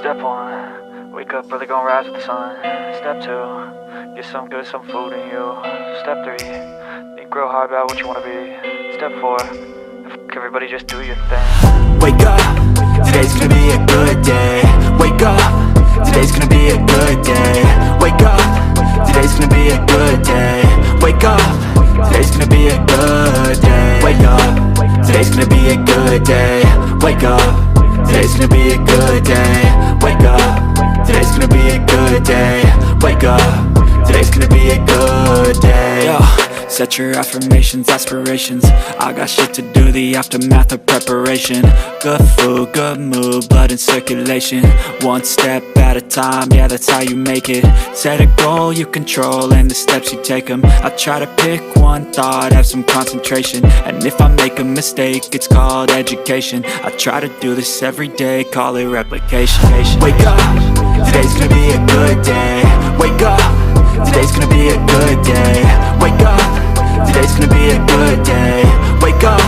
Step 1, wake up early, gonna rise with the sun. Step 2, get some good, some food in you. Step 3, think real hard about what you wanna be. Step 4, fuck everybody, just do your thing. Wake up, today's gonna be a good day. Wake up, today's gonna be a good day. Wake up, today's gonna be a good day. Wake up, today's gonna be a good day. Wake up, today's gonna be a good day. Wake up, today's gonna be a good day. Wake up, today's gonna be a good day. Wake up, today's gonna be a good day. Yo, set your affirmations, aspirations. I got shit to do, the aftermath of preparation. Good food, good mood, blood in circulation. One step at a time, yeah, that's how you make it. Set a goal you control and the steps you take them. I try to pick one thought, have some concentration. And if I make a mistake, it's called education. I try to do this every day, call it replication. Wake up, today's gonna be a good day. Wake up, today's gonna be a good day. Wake up, today's gonna be a good day. Wake up,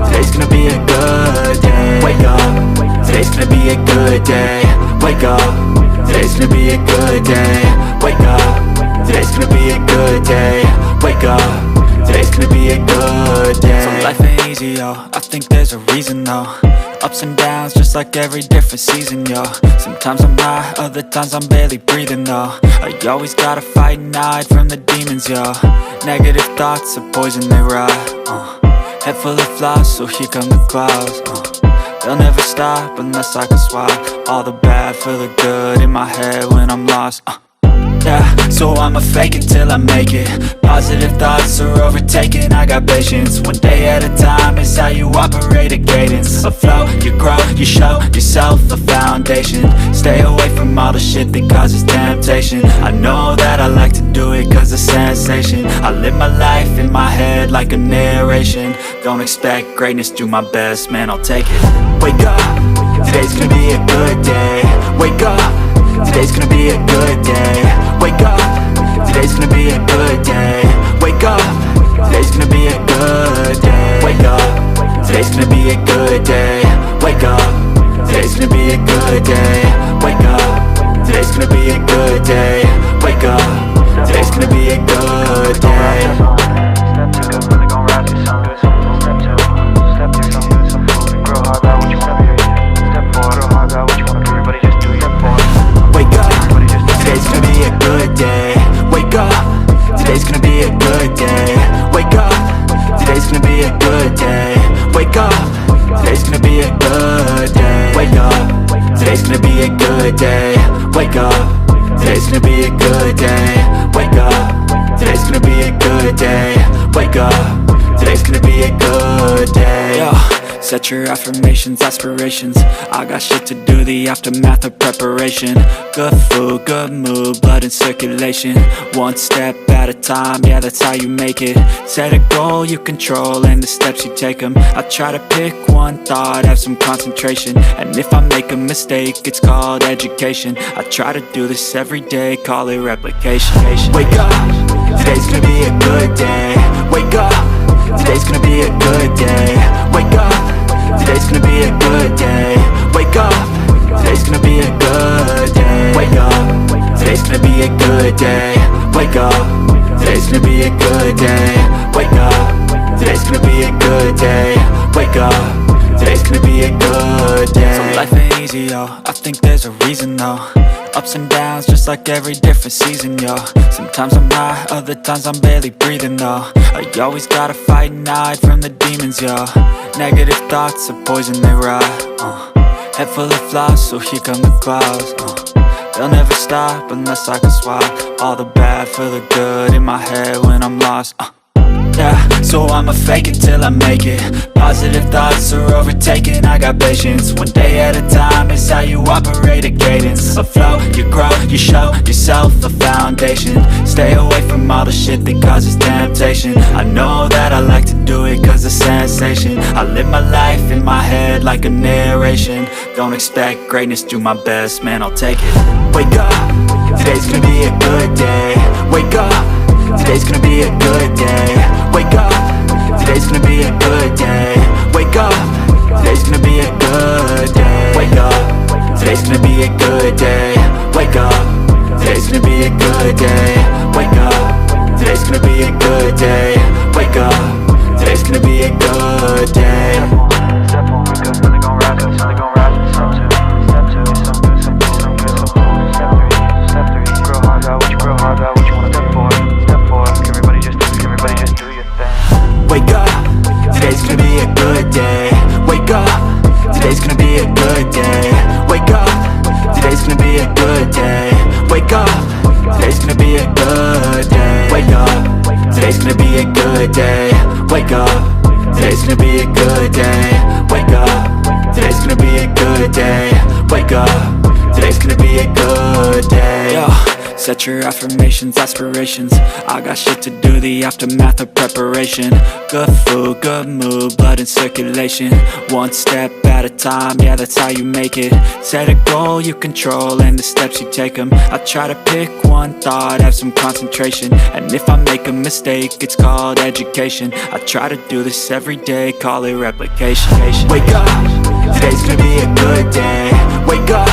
today's gonna be a good day. Wake up, today's gonna be a good day. Wake up, today's gonna be a good day. Wake up, today's gonna be a good day. Wake up, today's gonna be a good day. So life ain't easy, yo, I think there's a reason though. Ups and downs, just like every different season, yo. Sometimes I'm high, other times I'm barely breathing, though. I always gotta fight and hide from the demons, yo. Negative thoughts are poison, they rot. Head full of flies, so here come the clouds. They'll never stop unless I can swap all the bad for the good in my head when I'm lost. Yeah, so I'ma fake it till I make it. Positive thoughts are overtaken, I got patience. One day at a time is how you operate a cadence. A flow, you grow, you show yourself a foundation. Stay away from all the shit that causes temptation. I know that I like to do it cause it's sensation. I live my life in my head like a narration. Don't expect greatness, do my best, man, I'll take it. Wake up, today's gonna be a good day. Wake up, today's gonna be a good day. Wake up, today's gonna be a good day. Wake up, today's gonna be a good day. Wake up, today's gonna be a good day. Wake up, today's gonna be a good day. Wake up, today's gonna be a good day. Wake up, today's gonna be a good day. Step 2, really gon' rise with some good, some food. Step 2, step 3, some good, some food. And grow hard about what you wanna be. Step 4, grow hard about what you wanna be. Everybody just do your part. Wake up, today's gonna be a good day. Wake up, today's gonna be a good day. Wake up, today's gonna be a good day. Wake up, today's gonna be a good day. Wake up, today's gonna be a good day. Wake up, today's gonna be a good day. Wake up, today's gonna be a good day. Wake up, today's gonna be a good day. Yo, set your affirmations, aspirations. I got shit to do, the aftermath of preparation. Good food, good mood, blood in circulation. One step at a time, yeah, that's how you make it. Set a goal you control and the steps you take them. I try to pick one thought, have some concentration. And if I make a mistake, it's called education. I try to do this every day, call it replication. Wake up, today's gonna be a good day. Wake up, today's gonna be a good day. Wake up, today's gonna be a good day. Wake up, today's gonna be a good day. Wake up, today's gonna be a good day. Wake up, today's gonna be a good day. Wake up, today's gonna be a good day. Wake up, today's gonna be a good day. So life ain't easy, yo, I think there's a reason though. Ups and downs, just like every different season, yo. Sometimes I'm high, other times I'm barely breathing, though. I always gotta fight and hide from the demons, yo. Negative thoughts are poison, they rot. Head full of flies, so here come the clouds. They'll never stop unless I can swap all the bad for the good in my head when I'm lost. Yeah, so I'ma fake it till I make it. Positive thoughts are overtaken, I got patience. One day at a time is how you operate a cadence. A flow, you grow, you show yourself a foundation. Stay away from all the shit that causes temptation. I know that I like to do it cause it's sensation. I live my life in my head like a narration. Don't expect greatness, do my best, man, I'll take it. Wake up, today's gonna be a good day. Wake up, today's gonna be a good day. Wake up, today's gonna be a good day. Wake up, today's gonna be a good day. Wake up, today's gonna be a good day. Wake up, today's gonna be a good day. Wake up, today's gonna be a good day. Wake up, today's gonna be a good day. Step one, wake up, really gon' rise, really gon' rise with the sun too. Step two, some good, some food, some good, some food. Step three, grow hard about what you grow hard about what you wanna. Step four, everybody just do your thing. Wake up, today's gonna be a good day. Wake up, today's gonna be a good day. Wake up, today's gonna be a good day. Wake up, today's gonna be a good day. Wake up, today's gonna be a good day. Wake up, today's gonna be a good day. Wake up, today's gonna be a good day. Wake up, today's gonna be a good day. Yo, set your affirmations, aspirations. I got shit to do, the aftermath of preparation. Good food, good mood, blood in circulation. One step at a time, yeah, that's how you make it. Set a goal you control and the steps you take them. I try to pick one thought, have some concentration. And if I make a mistake, it's called education. I try to do this every day, call it replication. Wake up, today's gonna be a good day. Wake up,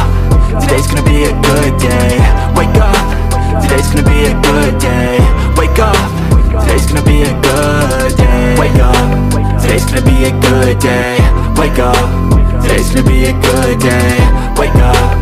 today's gonna be a good day. Wake up, today's gonna be a good day. Wake up, today's gonna be a good day. Wake up, today's gonna be a good day. Wake up, today's gonna be a good day. Wake up.